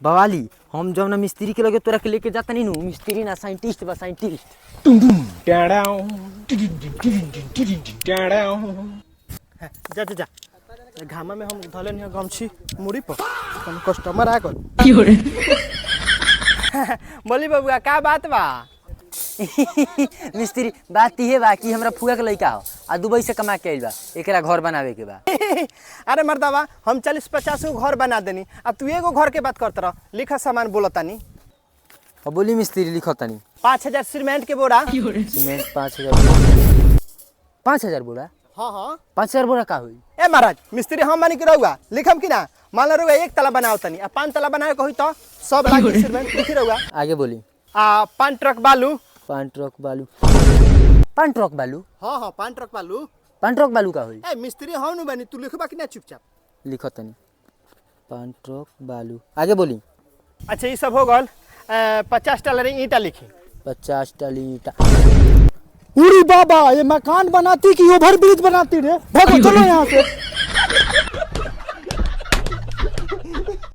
बवाली हम जब ना मिस्त्री के लगे तोरा के लेके जाता नहीं नु मिस्त्री ना साइंटिस्ट बा साइंटिस्ट। जा जा जा घामा में हम धले नहीं गमछी मुड़ी पर हम कस्टमर आ गल बोली बबुआ का बात बा। मिस्त्री बात ये बा कि हमरा फुआ के लइका हो आ दुबई से कमा के आइल बा एकरा घर बनावे के बा। अरे मर्दावा हम 40-50 गो घर बना देनी अब तू एगो घर के बात करत रह लिखा सामान बोलतानी। अब बोली मिस्त्री लिखतानी 5000 सीमेंट के बोरा। सीमेंट 5000 बोरा। हाँ हाँ 5000 बोरा का होई? ए महाराज मिस्त्री हम मानी के रहुआ लिखम कि ना मान रहुआ एक तला बनाओ तनी आ 5 तला बनाए कही तो सब लागी सीमेंट लिखी रहुआ। आगे बोली। 5 ट्रक बालू। 5 ट्रक बालू। 5 ट्रक बालू। हाँ हाँ 5 ट्रक बालू। 5 ट्रक बालू का होई? ए मिस्त्री हम नु बनी तू लिखबा कि ना चुपचाप लिखतानी 5 ट्रक बालू। आगे बोली। अच्छा ये सब हो गल 50 टलर ईंटा लिखी। 50 टली ईंटा। उरी बाबा ये मकान बनाती कि ओवरब्रिज बनाती रे भागो चलो यहाँ से।